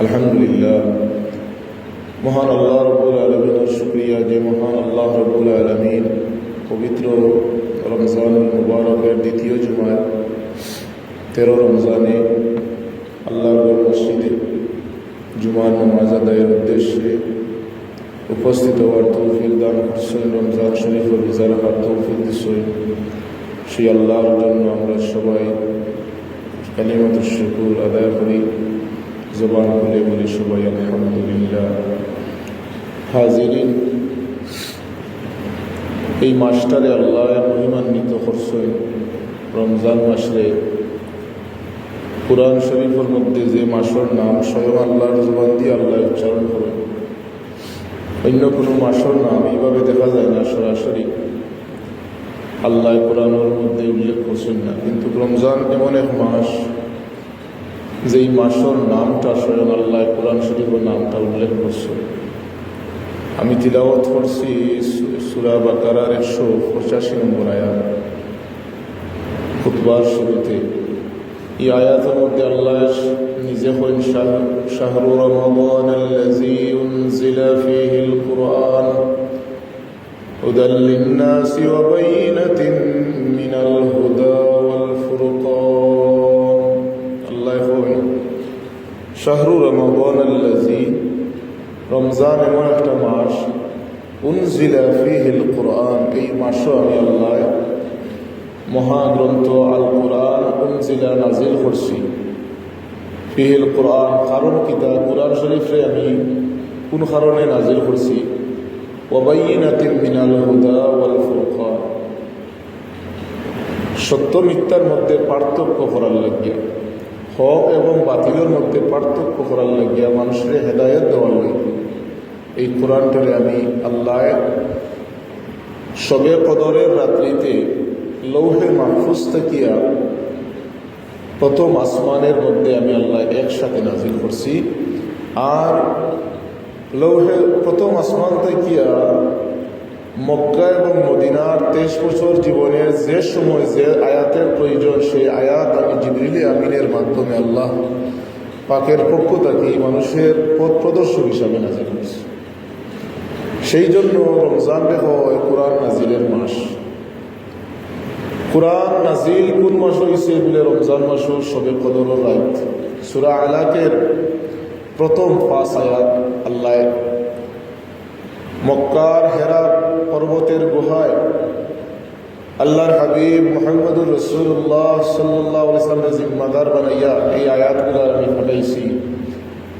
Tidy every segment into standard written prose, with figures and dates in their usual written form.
আলহামদুলিল্লাহ, মহান আল্লাহ রব্বুল আলমিনের শুকরিয়া যে মহান আল্লাহ রব্বুল আলমিন পবিত্র রমজান মুবারকের দ্বিতীয় জুমায় 13 রমজানে আল্লাহর মসজিদে জুমার নামাজ আদায়ের উদ্দেশ্যে উপস্থিত হওয়ার তৌফিক দান করছেন। রমজান শরীফের রোজা রাখার তৌফিক দিচ্ছেন। সেই আল্লাহর জন্য আমরা সবাই কালিমাতুশ শুকর আদায় করি, জবান খুলে বলি সবাই আলহামদুলিল্লাহ। হাজিরিন, এই মাসটারে আল্লাহ মহিমান্বিত করছেন। রমজান মাসে কুরআন শরীফের মধ্যে যে মাসের নাম স্বয়ং আল্লাহর জবান দিয়ে আল্লাহ উচ্চারণ করেন, অন্য কোনো মাসের নাম এইভাবে দেখা যায় না, সরাসরি আল্লাহ কোরআনের মধ্যে উল্লেখ করছেন না। কিন্তু রমজান এমন এক মাস যেই মাসের নামটা স্বয়ং আল্লাহ কোরআন শরীফের নামটা উল্লেখ করছেন। আমি তিলাওয়াত করছি সূরা বাকারার 185 নম্বর আয়াত খুতবার শুরুতে। এই আয়াতের মধ্যে আল্লাহ নিজে বলেন, শাহরু রমাদান আল্লাযী উনজিলা ফীহিল কুরআন হুদাল লিন-নাসি ওয়া বাইয়িনাতিন মিনাল হুদা ওয়াল ফুরকান। আল্লাহ বলেন, শাহরু রমাদান আল্লাযী, রমজান এমন একটা মাস, উনজিলা ফীহিল কুরআন, এই মাসে আমি আল্লাহ মহাগ্রন্থ আল কুরআন উনজিলা নাজিল করছি। ফীহিল কুরআন, কারণ কিতাব কুরআন শরীফে আমি কোন কারণে নাজিল করছি। ওয়া বাইয়িনাতিন মিনাল হুদা ওয়াল ফুরকান, সত্য মিথ্যার মধ্যে পার্থক্য করার লাগিয়া, হক এবং বাতিলের মধ্যে পার্থক্য করার লাগিয়া, মানুষের হেদায়েত দেওয়ার লাগিয়া এই কোরআনটারে আমি আল্লাহ শবে কদরের রাত্রিতে লৌহে মাহফুজ থাকিয়া প্রথম আসমানের মধ্যে আমি আল্লাহ একসাথে নাজিল করছি। আর লৌহে প্রথম আসমান থাকিয়া মক্কা এবং মদিনার 23 বছর জীবনের যে সময় যে আয়াতের প্রয়োজন, সেই আয়াত আমি জিবরিল আমিনের মাধ্যমে আল্লাহ পাকের পক্ষ থেকে মানুষের পথ প্রদর্শক হিসাবে নাজিল করছি। সেই জন্য রমজান হয় কোরআন নাজিলের মাস। কোরআন নাজিল কোন মাস হয়েছে বলে রমজান মাস শবে কদরের রাত। সূরা আলাকের প্রথম 5 আয়াত আল্লাহ মক্কার হেরা পর্বতের গুহায় আল্লাহর হাবিব মুহাম্মদুর রাসূলুল্লাহ সাল্লাল্লাহু আলাইহি ওয়াসাল্লামের জিম্মাদার বানাইয়া এই আয়াতগুলো আমি পড়াইছি।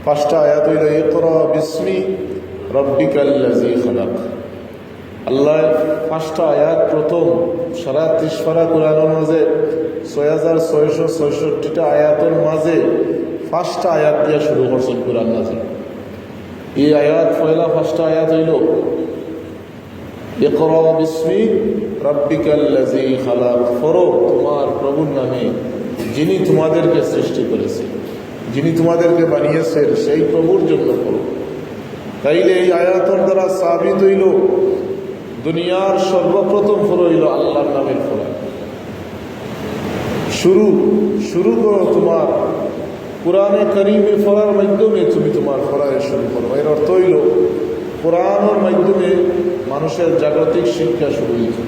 5টা আয়াত হইল ইকরা বিসমি রাব্বিকাল্লাযী খালাক। আল্লাহ 5টা আয়াত প্রথম সারা 30 পারা কোরআনের মাঝে 6666টা আয়াতের মাঝে 5টা আয়াত দিয়ে শুরু করছেন কোরআন নাজিল। এই আয়াত পয়লা 5টা আয়াত হইল ইকরা বিসমি রাব্বিকাল্লাযী খালাক, পড়ো তোমার প্রভুর নামে যিনি তোমাদেরকে সৃষ্টি করেছে, যিনি তোমাদেরকে বানিয়েছেন সেই প্রভুর জন্য পড়ো। তাইলে এই আয়াতের দ্বারা সাবিত হইল দুনিয়ার সর্বপ্রথম ফরজ হইল আল্লাহর নামের ফরজ। শুরু করো তোমার কোরআনে কারীমের ফরার মাধ্যমে, তুমি তোমার ফরারে শুরু করো। এর অর্থ হইল কোরআনের মাধ্যমে মানুষের জাগতিক শিক্ষা শুরু হয়েছে।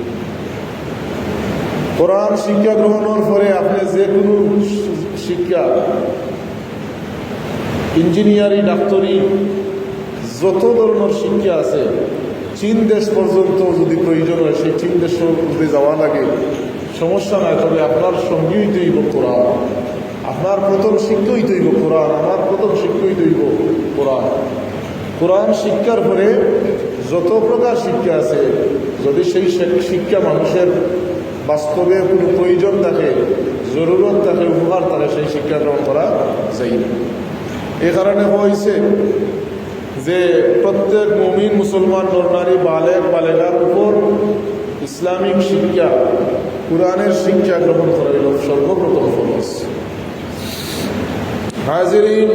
কোরআন শিক্ষা গ্রহণের পরে আপনি যে কোনো শিক্ষা, ইঞ্জিনিয়ারিং, ডাক্তারি, যত ধরনের শিক্ষা আছে, চীন দেশ পর্যন্ত যদি প্রয়োজন হয় সেই চীন দেশ যদি যাওয়া লাগে সমস্যা নাই। তবে আপনার সঙ্গী হইতে হইব কোরআন, আপনার প্রথম শিক্ষা হইতে হইব কোরআন, আমার প্রথম শিক্ষা হইতে হইব কোরআন। কোরআন শিক্ষার পরে যত প্রকার শিক্ষা আছে, যদি সেই শিক্ষা মানুষের বাস্তবে কোনো প্রয়োজন থাকে, জরুরত থাকে, উপকার থাকে, সেই শিক্ষা গ্রহণ করা যায় না। এ কারণে হয়েছে যে প্রত্যেক মুমিন মুসলমান নরনারী বালেগ বালেগার উপর ইসলামিক শিক্ষা, কোরআনের শিক্ষা গ্রহণ করা হল সর্বপ্রথম ফরজ। হাজিরিন,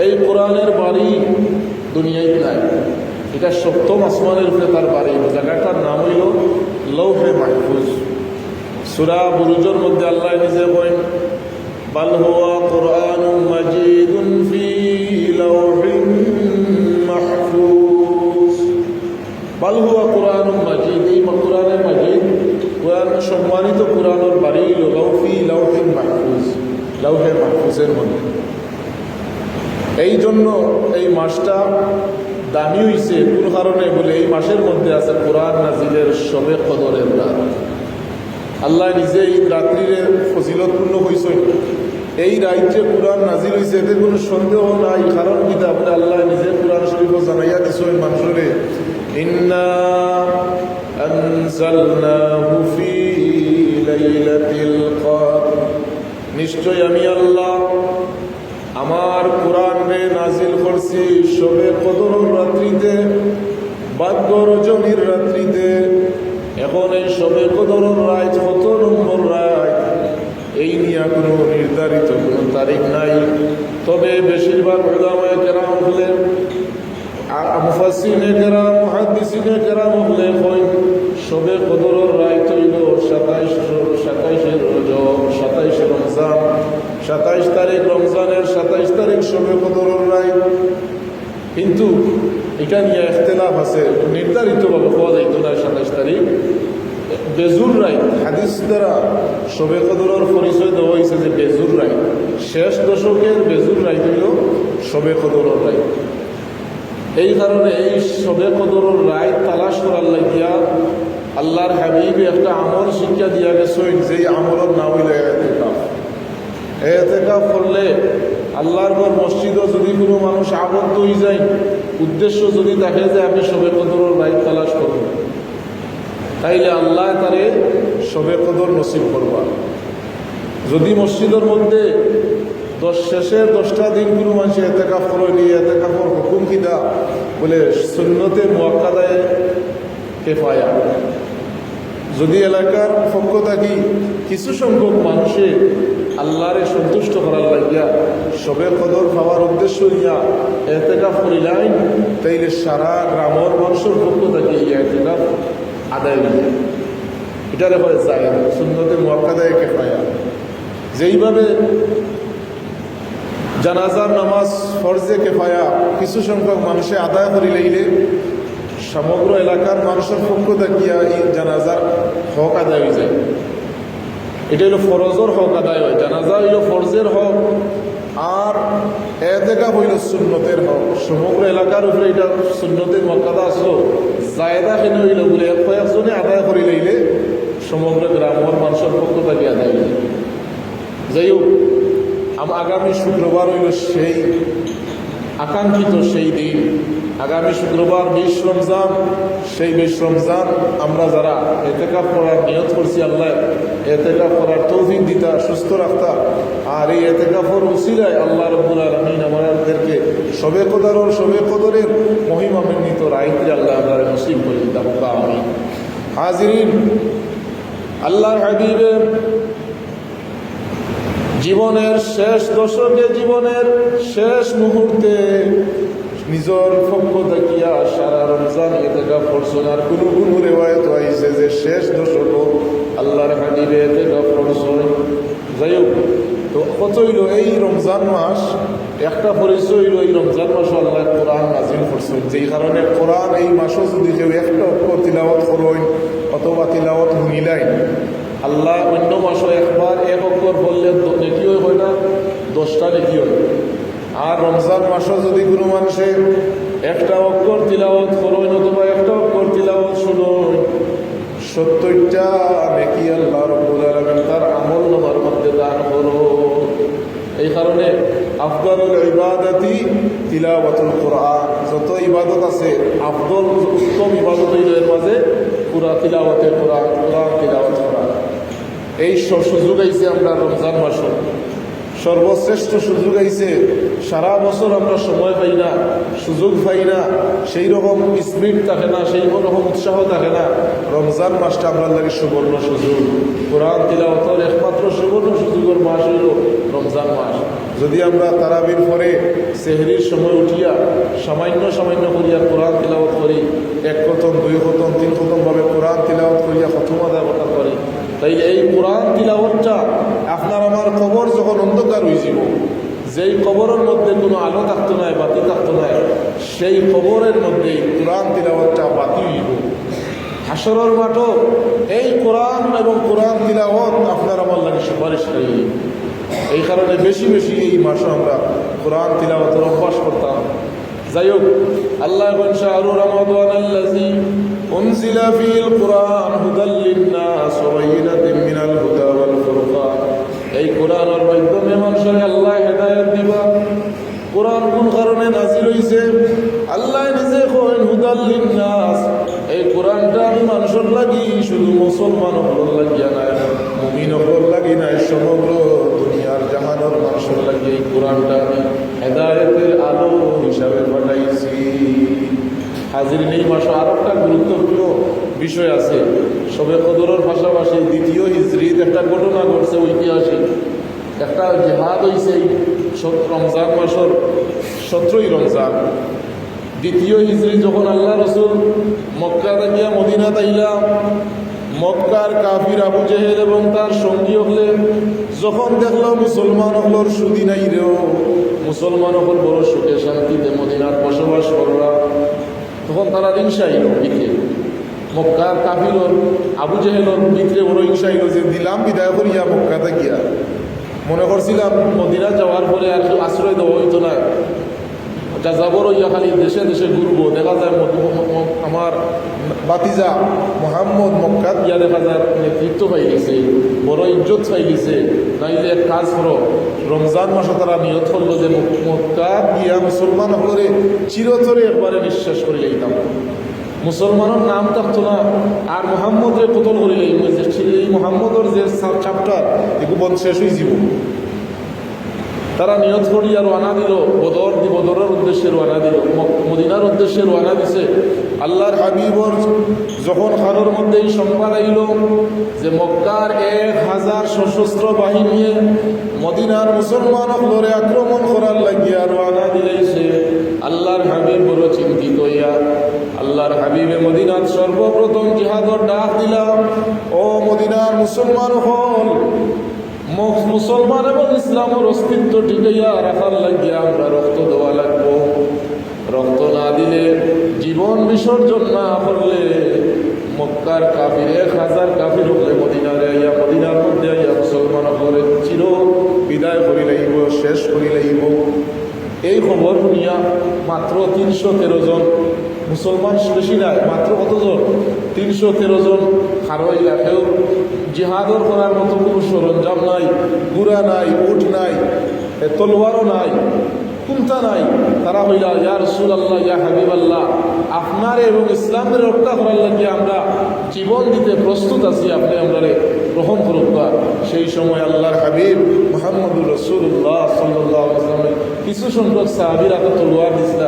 এই কোরআনের বাড়ি দুনিয়ায় নাই, এটা 7ম আসমানের উপরে তার বাড়ি। জায়গাটার নাম হইল লৌহে মাহফুজ। সূরা বুরুজের মধ্যে আল্লাহ নিজে বলেন, বাল হুয়া কুরআনুম মাজিদুন ফি ফরজের মধ্যে। এই জন্য এই মাসটা দামি হইছে কোন কারণে বলে এই মাসের মধ্যে আছে কোরআন নাজিলের শবে কদরের রাত। আল্লাহ নিজে এই রাত্রির ফজিলতপূর্ণ হয়েছে। এই রাইতে কোরআন নাজিল হয়েছে এতে কোনো সন্দেহ নাই। কারণ কিতা বলে আল্লাহ নিজে কোরআন শরীফ জানাইয়া দিছেন মানুষরে, ইন্না আনজালনাহু ফি লাইলাতিল কদর, নিশ্চয় আমি আল্লাহ আমার কোরআনে নাজিল করছি শবে কদরের রাত্রিতে, ভাগ্য রজনীর রাত্রিতে। এখন এই শবে কদরের রাত কত নম্বর রাত এই নিয়ে কোনো নির্ধারিত কোনো তারিখ নাই। তবে বেশিরভাগ উলামায়ে কেরাম হলে, মুফাসসিরিনে কেরাম, মুহাদ্দিসিনে কেরাম হলে কয় শবে কদরের রাত হইল 27 রজব, 27 রমজান, 27 তারিখ রমজানের 27 তারিখ শবে কদরের রাত। কিন্তু এটা নিয়ে ইখতিলাফ আছে, নির্ধারিতভাবে পাওয়া যাইত না 27 তারিখ। বেজুর রাত হাদিস দ্বারা শবে কদরের পরিচয় দেওয়া হয়েছে যে বেজুর রাত, শেষ দশকের বেজুর রাত হইল শবে কদরের রাত। এই কারণে এই শবে কদরের রাত তালাশ করার লাগিয়া আল্লাহর হাবিব একটা আমল শিক্ষা দিয়া গেছেন, যেই আমলের নাম হইল ইতিকাফ। ইতিকাফ করলে আল্লাহর ঘর মসজিদও যদি কোনো মানুষ আবদ্ধ হয়ে যায়, উদ্দেশ্য যদি থাকে যে আমি শবে কদরের রাত তালাশ করব, তাইলে আল্লাহ তারে শবে কদর নসিব করবা। যদি মসজিদের মধ্যে শেষের 10টা দিন কোনো মানুষ ইতিকাফ করে নিয়ে ইতিকাফের হুকুম কিতা বলে সুন্নতে মুআক্কাদায়ে কিফায়া। যদি এলাকার পক্ষ থাকি কিছু সংখ্যক মানুষে আল্লাহরে সন্তুষ্ট করার লাগিয়া শবে কদর পাওয়ার উদ্দেশ্য নিয়া ইতিকাফ করিলেন, তাইলে সারা গ্রামের মানুষের পক্ষ থাকি ইতিকাফ আদায় হয়ে এটারে হয় যায় সুন্নতে মুআক্কাদায়ে কিফায়া। যেইভাবে জানাজার নামাজ ফরজে কিফায়া কিছু সংখ্যক মানুষে আদায় করিলে সমগ্র এলাকার মানুষের পক্ষ থাকিয়া এই জানাজার হক আদায় হয়ে যায়। এটা হলো ফরজের হক আদায় হয়, জানাজা হইল ফরজের হক, আর ইতিকাফ হইল সুন্নতের হক। সমগ্র এলাকার উপরে এটা সুন্নতের মুআক্কাদা আসলো, জায়দা কেন হইল বলে কয়েকজনে আদায় করে লইলে সমগ্র গ্রামের মানুষের পক্ষ থেকে আদায় হইল। যাই হোক, আগামী শুক্রবার হইল সেই আকাঙ্ক্ষিত সেই দিন। আগামী শুক্রবার 20 রমজান। সেই 20 রমজান আমরা যারা ইতিকাফ করার নিয়ত করছি, আল্লাহ ইতিকাফ করার তৌফিক দিতা, সুস্থ রাখতা। আর এই ইতিকাফের উসিলায় আল্লাহ রাব্বুল আলামিন আমাদেরকে শবে কদরের মহিমান্বিত রাইতে আল্লাহ আমাদের নসিব করে দিতা। আমিন। হাজিরিন, আল্লাহর হাবিবের জীবনের শেষ দশকে, জীবনের শেষ মুহূর্তে নিজের পক্ষ থাকিয়া সারা রমজান ইতিকাফ করছেন। আর কোনো রেওয়ায়ত হয়েছে যে শেষ দশক আল্লাহর হাবিবে ইতিকাফ করছেন। যাই হোক, তো কত হইল এই রমজান মাস, একটা পরিচয় হইল এই রমজান মাসও আল্লাহ কোরআন নাজিল করছেন। যেই কারণে কোরআন এই মাসও যদি কেউ একটা অক্ষর তিলাওয়াত করেন অথবা তিলাওয়াত শুনিলেন, আল্লাহ অন্য মাসও একবার এক অক্ষর বললে নেকি হয় না, 10টা নেকি হয়। আর রমজান মাসও যদি কোনো মানুষে একটা অক্ষর তিলাওয়াত করেন অথবা একটা অক্ষর তিলাওয়াত শুনেন, 70টা নেকি আল্লাহ রাব্বুল আলামিন তার আমলনামার মধ্যে দান করো। এই কারণে আফদালুল ইবাদাতি তিলাওয়াতুল কোরআন। যত ইবাদত আছে আফদল উত্তম ইবাদত হইল এর মাঝে তিলাওয়াতে কোরআন তিলাওয়াত করা। এই সুযোগ আইছে আমরা রমজান মাসে, সর্বশ্রেষ্ঠ সুযোগ আইছে। সারা বছর আমরা সময় পাই না, সুযোগ পাই না, সেই রকম স্পিড থাকে না, সেই রকম উৎসাহ থাকে না। রমজান মাসটা আমরা লাগে সুবর্ণ সুযোগ। কোরআন তিলাওয়াতের একমাত্র সুবর্ণ সুযোগের মাস হইল রমজান মাস। যদি আমরা তারাবির পরে সেহরির সময় উঠিয়া সামান্য করিয়া কোরআন তিলাওয়াত করি, 1 খতম 2 খতম 3 খতম ভাবে কোরআন তিলাওয়াত করিয়া খতম আদায় করতে পারি, তাই এই কোরআন তিলাওয়াতটা আপনার আমার কবর যখন অন্ধকার হয়ে যাব, যেই কবরের মধ্যে কোনো আলো থাকতো না, বাতি থাকতো না, সেই কবরের মধ্যে কোরআন তিলাওয়াতটা বাতি হইব। হাসরের মাঠও এই কোরআন এবং কোরআন তিলাওয়াত আপনার আমার লাগে সুপারিশ করি। এই কারণে বেশি বেশি এই মাসে আমরা কোরআন তিলাওয়াতের অভ্যাস করতাম। যাই হোক, আল্লাহ বলেন শাহরু রমাদানাল্লাযী উনজিলা ফীল কুরআন হুদাল লিন-নাস ওয়া বাইয়িনাতিন মিনাল হুদা ওয়াল ফুরকান। এই কোরআনের মাধ্যমে মানুষের আল্লাহ হেদায়েত দিবা। কোরআন কোন কারণে নাযিল হইছে? আল্লাহ নিজে করেন হুদাল লিন-নাস। এই কোরআনটা আমি মানুষের লাগি, শুধু মুসলমান হল লাগিয়া নাই, মুমিন হল লাগি নাই, সমগ্র দুনিয়ার জাহানের মানুষের লাগি এই কোরআনটা আমি হেদায়েতের আলো হিসাবে পাঠাইছি। হাজিরিন, এই মাসে আর একটা গুরুত্বপূর্ণ বিষয় আছে। শবে কদরের পাশাপাশি দ্বিতীয় হিজরিত একটা ঘটনা ঘটছে ঐতিহাসিক। একটা জিহাদ হয়েছে এই রমজান মাসের 17ই রমজান। দ্বিতীয় হিজরি যখন আল্লাহ রসুল মক্কা থেকে মদিনা তাইলাম, মক্কার কাফির আবু জেহেল এবং তার সঙ্গী হলে যখন দেখলো মুসলমান হলর সুদি নাই রেও, মুসলমান হল বড় সুখে শান্তিতে মদিনার বসবাস করলা, তখন তারা হিংসা এলো ভিতরে। মক্কার কাফির আবু জেহেলর ভিতরে বড় হিংসা এলো যে দিলাম বিদায় করিয়া মক্কাতে গিয়া, মনে করছিলাম মদিনা যাওয়ার পরে আর কেউ আশ্রয় দেওয়া হইতো না, যা যাবর ইয়া খালি দেশে দেশে ঘুরবো। দেখা যায় আমার বাতিজা মোহাম্মদ মক্কাত গিয়া দেখা যায় নেতৃত্ব পাই গেছে, বড় ইজ্জত পাই গেছে। নাইলে এক কাজ করো, রমজান মাসে তারা নিয়ত করলো যে মক্কাত গিয়া মুসলমান হলরে চিরতরে একবারে নিঃশ্বাস করে যাইতাম, মুসলমানের নাম থাকতো না, আর মোহাম্মদের কতল করে এই মোহাম্মদের যে চ্যাপ্টার এগুলো বন্ধ শেষ হয়ে যাব। তারা নিয়ত করিয়া রওনা দিল, বদরের উদ্দেশ্যে রওনা দিল, মদিনার উদ্দেশ্যে রওনা দিছে। আল্লাহর হাবিবর যখন খানোর মধ্যে এই সংবাদ আইল যে মক্কার 1000 সশস্ত্র বাহিনী মদিনার মুসলমান হলরে আক্রমণ করার লাগিয়া রওনা দিলেছে, আল্লাহর হাবিব বড় চিন্তিত হইয়া আল্লাহর হাবিবে মদিনার সর্বপ্রথম জিহাদর ডাক দিলাম, ও মদিনার মুসলমান হল, মুসলমান এবং ইসলামের অস্তিত্ব টিকাইয়া রাখার লাগিয়া আমরা রক্ত দেওয়া লাগবো। রক্ত না দিলে, জীবন বিসর্জন না করলে মক্কার কাফির 1000 কাফির হলে মদিনারে আইয়া, মদিনার মধ্যে আইয়া মুসলমান হলে চির বিদায় করি লাইব, শেষ করি লাইব। এই খবর শুনিয়া মাত্র 313 জন মুসলমান, বেশি নাই, মাত্র কতজন? 313 জন। কারো এলাকায়ও জিহাদর করার মতো কোনো সরঞ্জাম নাই, গুড়া নাই, উঠ নাই, তলোয়ারও নাই, কুন্তা নাই। তারা হইলা, ইয়া রাসূলুল্লাহ, ইয়া হাবিবাল্লাহ, আপনার এবং ইসলামের রক্ষা করার লাগে আমরা জীবন দিতে প্রস্তুত আছি, আপনি আমরা গ্রহণ করুক। সেই সময় আল্লাহর হাবিব মুহাম্মদুর রাসূলুল্লাহ সাল্লাল্লাহু আলাইহি ওয়াসাল্লাম কিছু সংখ্যক সাহাবীরা তো তলোয়ার দিছিল,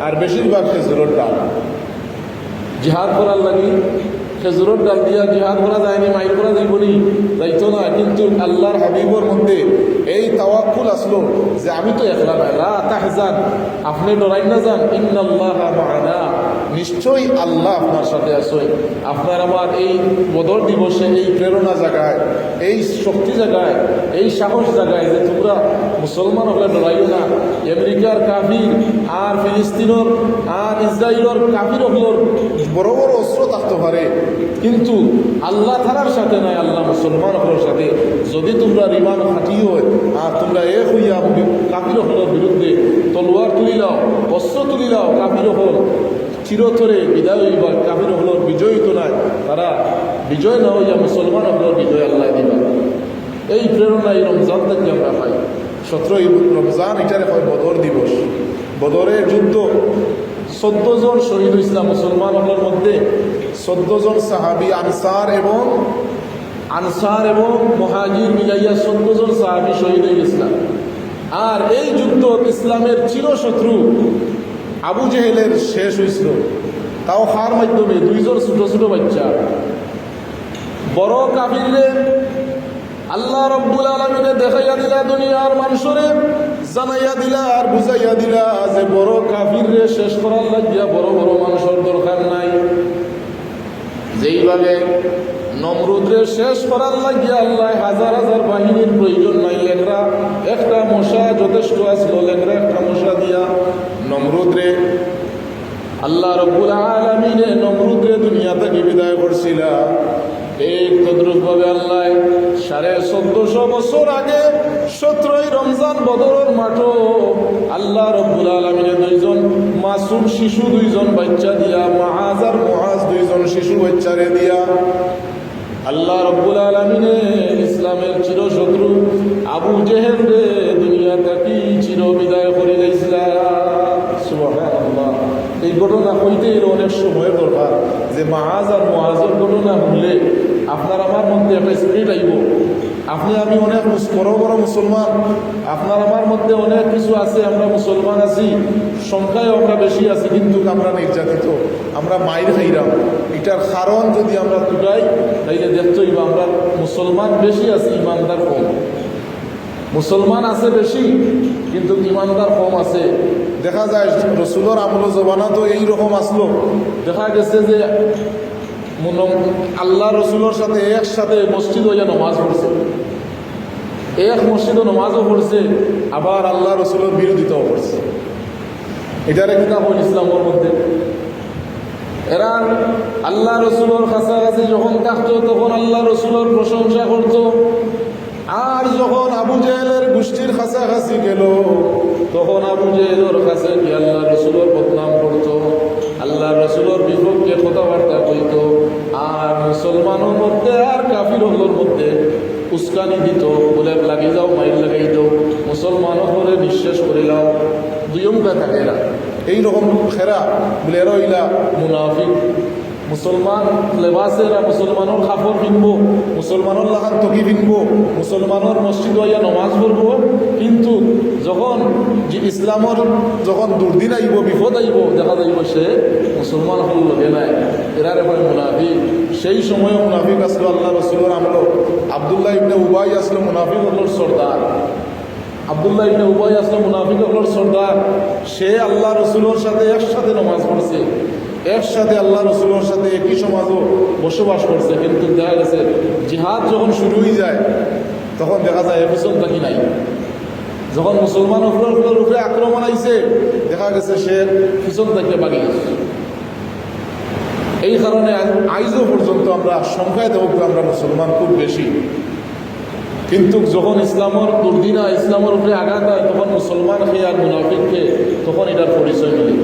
আর বেশিরভাগ খেজুরের ডাল। জিহাদ করার লাগি খেজুরের ডাল দিয়া জিহাদ করা যায়নি, মাইল করা যাইবনি, যাইতো না। কিন্তু আল্লাহর হাবিবর মধ্যে এই তাওয়াক্কুল আসলো যে আমি তো একলা নাই, লা তাহজান, আপনি ডরাই না যান, ইন্নাল্লাহা মা'ানা, নিশ্চয়ই আল্লাহ আপনার সাথে আছে। আপনার আমার এই বদর দিবসে এই প্রেরণা জাগায়, এই শক্তি জাগায়, এই সাহস জাগায় যে তোমরা মুসলমান হলে ডরাইও না। আমেরিকার কাফির আর ফিলিস্তিনের আর ইসরায়েলের কাফির হলের বড় বড় অস্ত্র থাকতে পারে, কিন্তু আল্লাহ তাআলার সাথে নাই, আল্লাহ মুসলমান হলের সাথে। যদি তোমরা ইমান খাঁটি হয় আর তোমরা এক হইয়া কাফির হলের বিরুদ্ধে তলোয়ার তুলি লাও, অস্ত্র তুলি লাও, কাফির হল চিরতরে বিদায় হইবা, কাফির হলের বিজয়ী তো নাই, তারা বিজয় না হইয়া মুসলমান হলের বিজয় আল্লাহ দিবা। এই প্রেরণা এই রমজান থেকে আমরা পাই। 17ই রমজান, এটারে হয় বদর দিবস। বদরের যুদ্ধ 14 জন শহীদ ইসলাম মুসলমান হলের মধ্যে 14 জন সাহাবী, আনসার এবং মুহাজির মিলাইয়া 14 জন সাহাবী শহীদ হয়ে গেছিলেন। আর এই যুদ্ধ ইসলামের চিরশত্রু আবু জেহেলের শেষ হয়েছিল, তাও হার মাধ্যমে 2 জন ছোট ছোট বাচ্চা। বড় কাফিরে আল্লাহ রব্বুল আলামিনে দেখাইয়া দিলা, দুনিয়ার মানুষরে জানাইয়া দিলা আর বুঝাইয়া দিলা যে বড় কাফিরে শেষ করার লাগিয়া বড় বড় মানুষের দরকার নাই। যেইভাবে নমরুদরে শেষ করার লাগিয়া আল্লাহ হাজার হাজার বাহিনীর প্রয়োজন নাই, লেংরা একটা মশা যথেষ্ট আসলো, লেংরা একটা মশা দিয়া নমরুদরে আল্লাহ রব্বুল আলামিনে নমরুদরে দুনিয়া থেকে বিদায় করছিলা। ঠিক তদ্রুপভাবে আল্লাহ 1450 বছর আগে 17ই রমজান বদরের মাঠও আল্লাহ রব্বুল আলামিনের দুইজন মাসুম শিশু, দুইজন বাচ্চা দিয়া, মুআজ আর মুআজ দুইজন শিশু বাচ্চারে দিয়া আল্লাহ রব্বুল আলামিনে ইসলামের চিরশত্রু আবু জেহেল রে দুনিয়া থেকে চির বিদায় করে দিয়েছিলাম। সুবহানাল্লাহ। এই ঘটনা হইতে এর অনেক সময়ের দরকার, যে মুআজ আর মুআজের ঘটনা হলে আপনার আমার মধ্যে একটা স্পিরিট আইব। আপনি আমি অনেক বড় বড় মুসলমান, আপনার আমার মধ্যে অনেক কিছু আছে, আমরা মুসলমান আছি, সংখ্যায় আমরা বেশি আছি, কিন্তু আমরা নির্যাতিত, আমরা মায়ের খাইরাম। এটার কারণ যদি আমরা টুকাই তাইলে দেখতে হইব আমরা মুসলমান বেশি আছি, ইমানদার কম। মুসলমান আছে বেশি কিন্তু ইমানদার কম আছে। দেখা যায় রসুলের আমল জবানা তো এইরকম আসলো, দেখা গেছে যে আল্লাহ রসুলের সাথে একসাথে মসজিদ হইয়া নমাজ পড়ছে, এক মসজিদও নমাজও পড়ছে, আবার আল্লাহ রসুলের বিরোধিতাও করছে। এটার একটা হল ইসলামের মধ্যে। এরা আল্লাহ রসুলের কাছাকাছি যখন থাকতো তখন আল্লাহ রসুলের প্রশংসা করত, আর যখন আবু জেহেলের গোষ্ঠীর কাছাকাছি গেল তখন আবু জেহেলের কাছে কি আল্লাহ রসুলের বদনাম করত, আল্লাহ রসুলের বিপক্ষে কথাবার্তা কইত, আর মুসলমানের মধ্যে আর কাফিরগুলোর মধ্যে উস্কানি দিত, বলে লাগি যাও, মাইল লাগাই দাও, মুসলমান করে নিঃশেষ করে লাও, দুইমকা থাকে এরা। এইরকম খেরা বলে এরা হইলা মুনাফিক। মুসলমান লেবাসেরা মুসলমানের কাপড় কিনবো, মুসলমানের লাগান তকি কিনবো, মুসলমানের মসজিদ হইয়া নমাজ পড়বো, কিন্তু যখন যে ইসলামের যখন দুর্দিন আইব, বিপদ আইব, দেখা যাইব সে মুসলমান হল লগে নাই, এরারে হয় মুনাফিক। সেই সময়ও মুনাফিক আসলো আল্লাহ রসুলের আমলো। আবদুল্লাহ ইবনে উবাই আসলো মুনাফিক হলোর সর্দার, আবদুল্লাহ ইবনে উবাই আসলো মুনাফিক হলোর সর্দার। সে আল্লাহ রসুলের সাথে একসাথে নমাজ পড়ছে, একসাথে আল্লাহ রসুলের সাথে একই সমাজও বসবাস করছে, কিন্তু দেখা গেছে জিহাদ যখন শুরু হয়ে যায় তখন দেখা যায় পিছন থাকি নাই। যখন মুসলমান উপরে আক্রমণ আইছে দেখা গেছে সে পিছন থেকে বাগিয়ে গেছে। এই কারণে আইজও পর্যন্ত আমরা সংখ্যায় দেব আমরা মুসলমান খুব বেশি, কিন্তু যখন ইসলামের দুর্দিনা, ইসলামের উপরে আঘাত হয় তখন মুসলমান খেয়ে আর মুনাফিককে তখন এটার পরিচয় মিলে।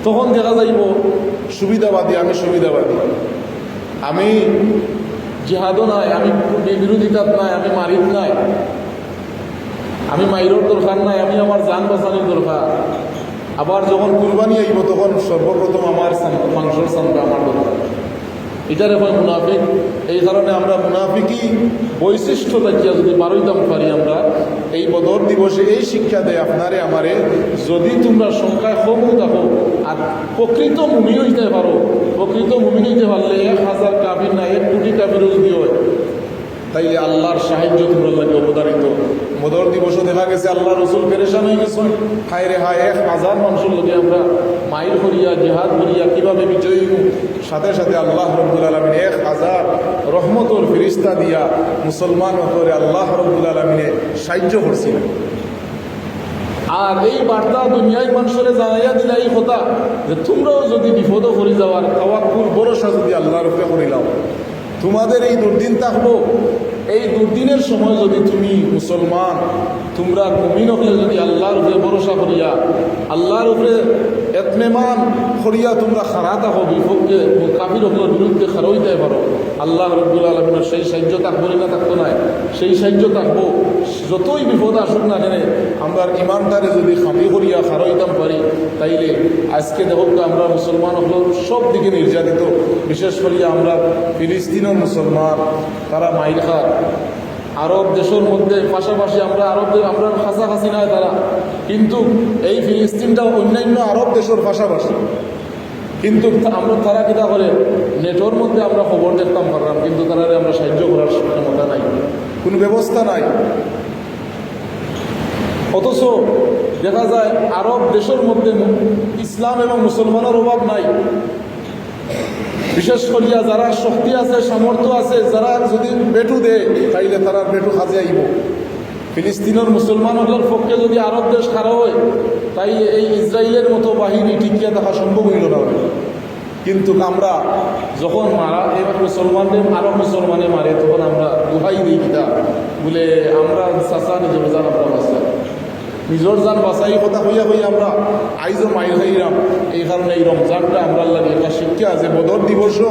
তখন দেখা যাইব সুবিধাবাদী, আমি সুবিধাবাদী, আমি জিহাদও নাই, আমি বিরোধিতাত নাই, আমি মারিত নাই, আমি মাইরর দরকার নাই, আমি আমার জান বাঁচানোর দরকার। আবার যখন কুরবানি আইব তখন সর্বপ্রথম আমার মাংসর সামনে আমার দরকার। এটারে হয় মুনাফিক। এই কারণে আমরা মুনাফিকই বৈশিষ্ট্য দেখিয়া যদি বারোইতাম পারি, আমরা এই বদর দিবসে এই শিক্ষা দেয় আপনারে আমারে, যদি তোমরা সংখ্যায় কম থাকো আর প্রকৃত মুমিন হইতে পারো, প্রকৃত মুমিন হইতে পারলে 1000 কাফির না 1 কোটি কাফিরও যদি হয় তাইলে আল্লাহর সাহায্য তোমরা লাগে অবদারিত। বদর দিবসও দেখা গেছে আল্লাহ রসুল পেরেশান হয়ে গেছেন, হায় রে হায় 1000 মানুষের লোকে আমরা মাইল করিয়া জিহাদ করিয়া কীভাবে বিজয়ী হই। সাথে সাথে আল্লাহ রব্বুল আলমিন 1000 রহমতর ফিরিস্তা দিয়া মুসলমান করে আল্লাহ রব্বুল আলমিনে সাহায্য করছিলেন। আর এই বার্তা দুনিয়ায় মানুষের জানাইয়া দিলা এই কথা যে তোমরাও যদি বিপদও করে যাওয়ার তাওয়াক্কুল ভরসা যদি আল্লাহর উপরে করিলাম, তোমাদের এই দুর্দিন থাকবো, এই দুর্দিনের সময় যদি তুমি মুসলমান, তোমরা মুমিন হলে যদি আল্লাহর উপরে ভরসা করিয়া, আল্লাহর উপরে এতমেমান করিয়া তোমরা খাড়া থাকো, বিপক্ষে কাফির হলের বিরুদ্ধে খাড়া হইতে পারো, আল্লাহ রব্বুল আলমিনের সেই সাহায্য থাকবো না থাকতো না, সেই সাহায্য থাকবো। যতই বিপদ আসুক না কেন আমরা ইমানটারে যদি খামি করিয়া খাড়া হইতাম পারি, তাইলে আজকে দেখো আমরা মুসলমান হল সব দিকে নির্যাতিত। বিশেষ করিয়া আমরা ফিলিস্তিনের মুসলমান, তারা মাইর খায়। আরব দেশের মধ্যে পাশাপাশি আমরা আমরা কাছাকাছি নয় তারা, কিন্তু এই ফিলিস্তিনটা অন্যান্য আরব দেশের পাশাপাশি, কিন্তু আমরা তারা কিনা করে নেটওয়ার্কের মধ্যে আমরা খবর দেখতাম পারলাম, কিন্তু তারা আমরা সাহায্য করার ক্ষমতা নাই, কোনো ব্যবস্থা নাই। অথচ দেখা যায় আরব দেশের মধ্যে ইসলাম এবং মুসলমানের অভাব নাই। বিশেষ করিয়া যারা শক্তি আছে, সামর্থ্য আছে, যারা যদি বেটু দেয় তাইলে তারা বেটু কাজে আইব। ফিলিস্তিনের মুসলমানদের পক্ষে যদি আরব দেশ খারাপ হয়, তাই এই ইসরায়েলের মতো বাহিনী টিকিয়ে থাকা সম্ভব হইল না। কিন্তু আমরা যখন মারা এবার মুসলমানদের আরো মুসলমানে মারে তখন আমরা দোহাই দিই কিতা বলে আমরা চাচা নিজের জান আমরা বাঁচাই নিজের জান বাঁচাই কথা হইয়া হইয়া আমরা আইজও মাইল হইলাম। এই কারণে এই রমজানটা আমরা লাগে একটা শিক্ষা যে বদর দিবসও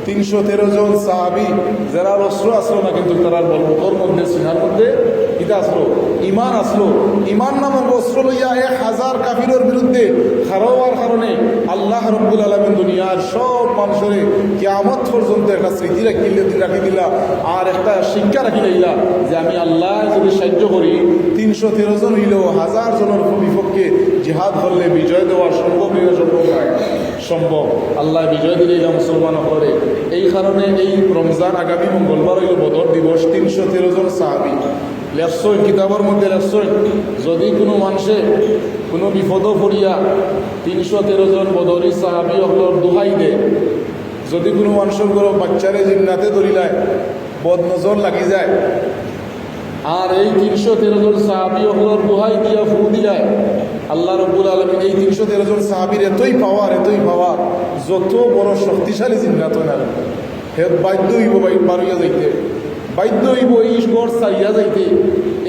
313 জন সাহাবি যারা অস্ত্র আসলো না কিন্তু তারা বলবতর মধ্যে সিনার মধ্যে ইটা আসলো ইমান আসলো। ইমান নামক অস্ত্র লইয়া 1000 কাফিরের বিরুদ্ধে খারাওয়ার কারণে আল্লাহ রব্বুল আলামিন দুনিয়ার সব মানুষের কিয়ামত পর্যন্ত একটা স্মৃতি রাখি দিলা আর একটা শিক্ষা রাখি দিলা যে আমি আল্লাহ যদি সাহায্য করি 313 জন হইলেও 1000 জনের বিপক্ষে জিহাদ করলে বিজয় দেওয়া সম্ভব নয় সম্ভব। আল্লাহ বিজয় দিলে মুসলমান করে। এই কারণে এই রমজান আগামী মঙ্গলবার হইল বদর দিবস। 313 জন সাহাবি লেখছই কিতাবের মধ্যে লেখছই যদি কোনো মানুষে কোনো বিপদ পড়িয়া 313 জন বদরি সাহাবি অকলর দোহাই দে যদি কোনো মানুষের ঘর বাচ্চারে জিন্নাতে ধরিলায় বদ নজর লাগি যায় আর এই 313 জন সাহাবি অকলর দোহাই দিয়া ফু দিলায় আল্লাহ রব্বুল আলামিন এই 313 জন সাহাবির এতই পাওয়ার যত বড় শক্তিশালী জিন্নাত না হে বাধ্য হইব বাড়িয়া যাইতে বাধ্য হইব এই গড় চাইয়া যাইতে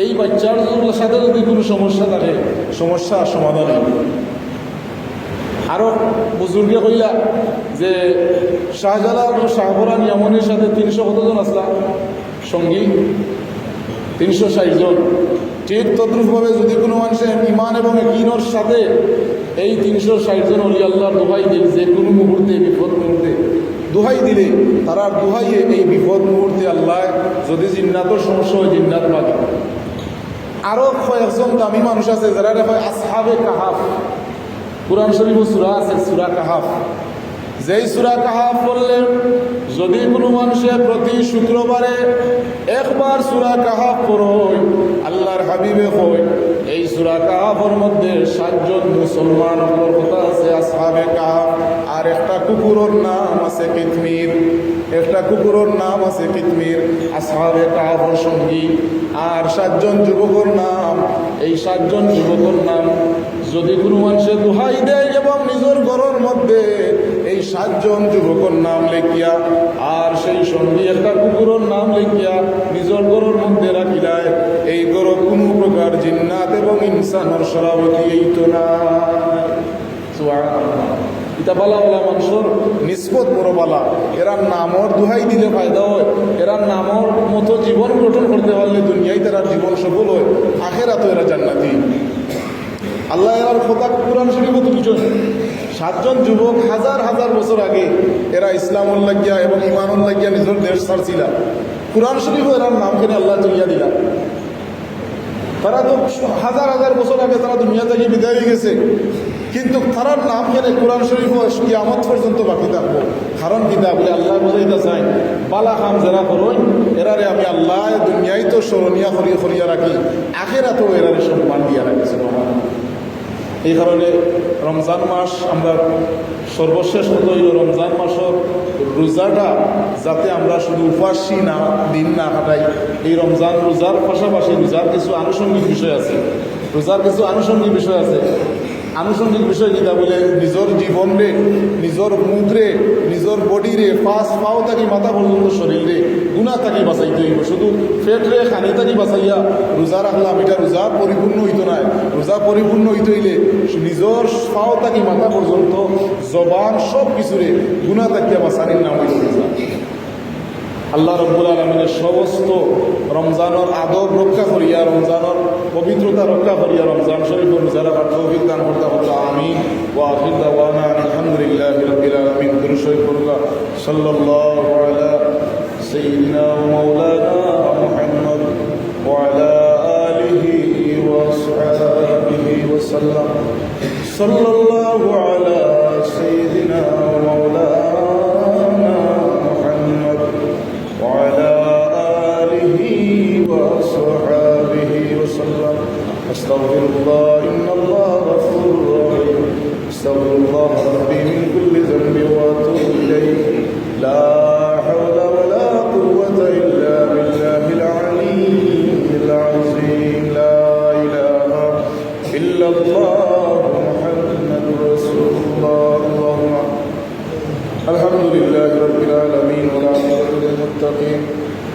এই বাচ্চার সাথে যদি কোনো সমস্যা থাকে সমস্যার সমাধান হইব। আরো বুজুর্গে কইলা যে শাহজালাল ও শাহপরান ইয়ামনের সাথে 300 কতজন আসলা সঙ্গী 360 জন। ঠিক তদ্রুপভাবে যদি কোনো মানুষের ইমান এবং ইকিনের সাথে এই 360 জন অলি আল্লাহর দোহাই দিল যে কোনো মুহূর্তে বিপদ মুহূর্তে দোহাই দিলে তারা দোহাইয়ে এই বিপদ মুহূর্তে আল্লাহ যদি জিন্নাতর সমস্যা হয় জিন্নাত লাগে। আরও কয়েকজন দামি মানুষ আছে যারা দেখা হয় আসহাবে কাহাফ। কুরআন শরীফ সূরা আছে সূরা কাহাফ। যেই সূরা কাহাফ পড়লে যদি কোনো মানুষের প্রতি শুক্রবারে একবার সূরা কাহাফ পড়য় আল্লাহর হাবিবে কয় এই সূরা কাহাফের মধ্যে 7 জন মুসলমানের কথা আছে আসহাবে কাহাফ। আর একটা কুকুরের নাম আছে কিতমির, একটা কুকুরের নাম আছে কিতমির আসহাবে কাহাফের সঙ্গী। আর 7 জন যুবকের নাম, এই 7 জন যুবকের নাম যদি কোনো মানুষের দোহাই দেয় এবং নিজের ঘরের মধ্যে এই 7 জন যুবকের নাম লেখিয়া আর সেই সঙ্গী একটা কুকুরের নাম লেখিয়া নিজের ঘরের মধ্যে রাখিলায় এই ঘর কোনো প্রকার জিন্নাত এবং ইনসানের সরাবতি এই তো না। এটা বালা বালা মানুষের নিষ্পত বড় বালা। এরা নামর দোহাই দিলে ফায়দা হয়, এরা নামর মতো জীবন গঠন করতে পারলে দুনিয়ায় তারা জীবন সফল হয়, আখেরাতে এরা জান্নাতি। আল্লাহ এর কথা কুরআন শরীফ তো কিছু 7 জন যুবক হাজার হাজার বছর আগে এরা ইসলামুল লাগিয়া এবং ইমানুল লাগিয়া নিজের দেশ ছাড়ছিল। কুরআন শরীফ এর নাম কেন আল্লাহ তুলিয়া দিলা। তারা তো হাজার হাজার বছর আগে তারা দুনিয়া থেকে বিদায় হয়ে গেছে, কিন্তু তারার নাম কেন কোরআন শরীফ কিয়ামত পর্যন্ত বাকি থাকবো। কারণ কিতা বলে আল্লাহ বোঝাইতে চাই বালা খাম যারা করোই এরারে আমি আল্লাহ দুনিয়ায় তো স্মরণীয় করিয়া রাখি, আখেরাতেও এরারে সম্মান দিয়া রাখিছিল। এই কারণে রমজান মাস আমরা সর্বশেষ হতো হইল রমজান মাসের রোজাটা যাতে আমরা শুধু উপাসী না দিন না কাটাই। এই রমজান রোজার পাশাপাশি রোজার কিছু আনুষঙ্গিক বিষয় আছে, রোজার কিছু আনুষঙ্গিক বিষয় আছে। আনুষঙ্গিক বিষয় যেটা বলে নিজের জীবনরে, নিজের মুখরে, নিজের বডিরে পাও থাকি মাথা পর্যন্ত শরীরে গুণা থাকি বাঁচাইতে হইব। শুধু পেটরে খানি থাকি বাঁচাইয়া রোজা রাখলাম এটা রোজা পরিপূর্ণ হইতো না। রোজা পরিপূর্ণ হইতে হইলে নিজের পাও থাকি মাথা পর্যন্ত জবান সব কিছুরে গুণা থাকিয়া বাঁচানির নাম হইল রোজা। আল্লাহ রব্বুল আলামিনের সমস্ত রমজানের আদব রক্ষা করিয়া, রমজানের পবিত্রতা রক্ষা করিয়া রমজান শরীফ রোজা রাখার তৌফিক দান করতে হবে। আমিন। ওয়া আখির দাওয়ানা আলহামদুলিল্লাহি রাব্বিল আলামিন। দুরূদ শরীফ পড়ুকা সাল্লাল্লাহু আলা সাইয়্যিদিনা ওয়া মাওলানা মুহাম্মদ ওয়া আলা আলিহি ওয়া সাহবিহি ওয়া সাল্লাম। সাল্লাল্লাহু আলা সাইয়্যিদিনা ওয়া মাওলানা وعلى آله وصحبه وسلم. أستغفر الله إن الله غفور رحيم. أستغفر الله ربي من كل ذنب وأتوب إليه. لا حول ولا قوة إلا بالله العلي العظيم. لا إله إلا الله محمد رسول الله. اللهم الحمد لله رب العالمين والعاقبة للمتقين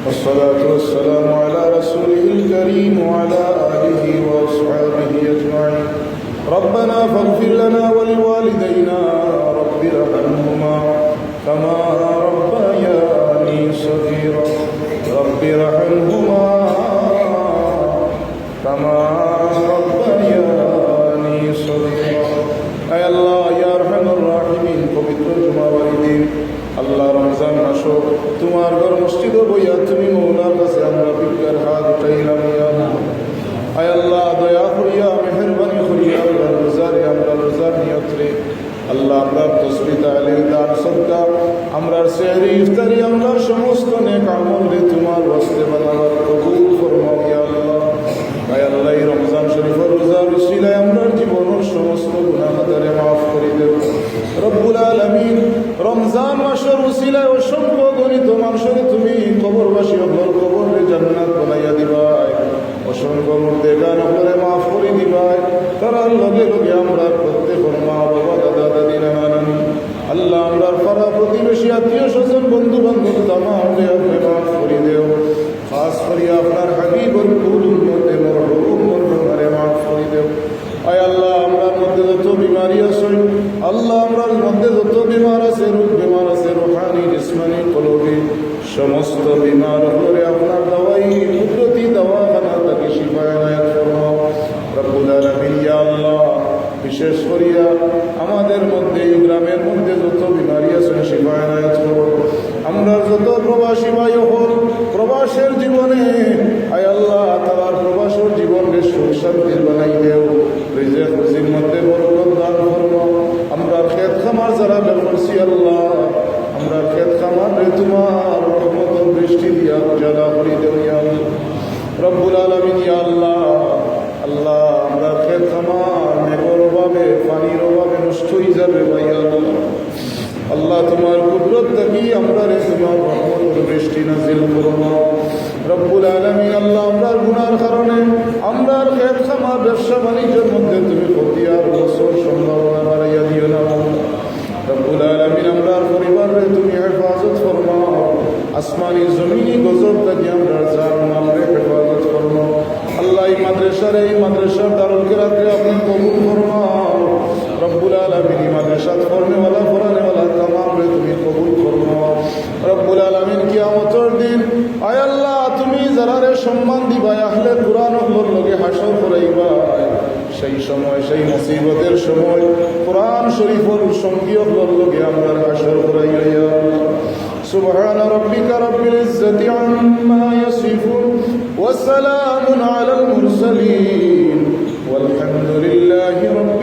والصلاة والسلام على رسوله الكريم وعلى آله وأصحابه أجمعين ربنا فاغفر لنا ولوالدينا رب ارحمهما كما ربياني صغيرا رب ارحمهما كما ربياني صغيرا اے اللہ یا ارحم الراحمین পবিত্র জুমাবারি দিন আল্লাহ রমজান মাসো তোমার ঘর মসজিদ বইয়া তুমি মওলার কাছে আমরা ভিক্ষার হাত উঠাইলাম ইয়া আল্লাহ আয় আল্লাহ দয়া করিয়া মেহেরবানি করিয়া আমরা রোজার নিয়ত রে আল্লাহ আমরা তসবিহ তাহলিল দান সদকা আমরা সেহরি ইফতারি আমরা সমস্ত নেক আমল রে তোমার ওয়াস্তে বানাবার কবুল ফরমাও ইয়া আল্লাহ আয় আল্লাহ এই রমজান শরীফের রোজার উসিলায় আমরা জীবনের সমস্ত গুনাহ খাতারে মাফ করে দেব রব্বুল আলামিন রমজান মাসের উসিলায় অসংখ্য গণিত মানুষের তুমি কবরবাসী অবর কবরে জান্নাত বানাইয়া দিবাই অসংখ্য মুর্দেগান করে মাফ করে দিবাই তার লগে লগে আমরা প্রত্যেক মা বাবা দাদা দাদি নানা নানি আল্লাহ আমরা পাড়া প্রতিবেশী আত্মীয় স্বজন বন্ধু বান্ধব তামাম আপনি মাফ করে দেও খাস করিয়া আপনার হাবিবুল কুল উম্মতে মরহুম মরহুমারে মাফ করে দেও আয় আল্লাহ আমরার মধ্যে যত বিমারি আছে আল্লাহ আমরার মধ্যে যত বিমার আছে রূপ বিমার আছে রুহানি জিসমানি কলবি সমস্ত বিমার হলে আপনার দাওয়াই কুদরতি দাওয়াখানা তাকে শিফায় নায়াত ফরমাও রব্বুল আলামিন ইয়া আল্লাহ বিশেষ করিয়া আমাদের মধ্যে এই গ্রামের মধ্যে যত বিমারি আছে শিফায় নায়াত করো আমরা যত প্রবাসী ভাই হল প্রবাসের জীবনে আয় আল্লাহ তার প্রবাসের জীবনকে সুখ শান্তির বানাই দেও রিজিক রুজির মধ্যে বরকত দান ফরমাও আমরা খেত খামার যারা করছি আল্লাহ আমরা খেত খামার রে তোমার রহমতের বৃষ্টি দিয়া উজালা করে দেও ইয়া আল্লাহ রব্বুল আলামিন ইয়া আল্লাহ আল্লাহ আমরা খেত খামার মেঘর অভাবে পানির অভাবে নষ্ট হয়ে যাবে ভাই আল্লাহ আল্লাহ তোমার কুদরত থাকি আমরা রে তোমার রহমতের বৃষ্টি নাজিল ফরমাও রব্বুল আলামিন আল্লাহ আমরার গুনার কারণে আমরার খেত খামার ব্যবসা বাণিজ্যের মধ্যে তুমি ক্ষতিয়ার বছর সম্ভাবনা বাড়াইয়া দিও না রব্বুল আলামিন আমরার পরিবারে তুমি হেফাজত ফরমাও আসমানি জমিনি গজব থাকি আমরা জান মালরে হেফাজত ফরমাও আল্লাহ এই মাদ্রাসার দারুল কিরাতকে আপনি কবুল ফরমাও রব্বুল আলামিন এই মাদ্রাসাত পড়নেওয়ালা পড়ানেওয়ালা তামাম রে তুমি কবুল ফরমাও রব্বুল আলামিন কিয়ামতের দিন আয় আল্লাহ তুমি যারা রে সম্মান দিবা আহলে কুরআন হলোর লগে হাসর করাইবা সেই সময় সেই মুসিবতের সময় কুরআন শরীফের সঙ্গী হলোর লগে আমরা হাসর করাইয়া ইয়া আল্লাহ سبحان ربك رب العزة عما يصفون وسلام على المرسلين والحمد لله رب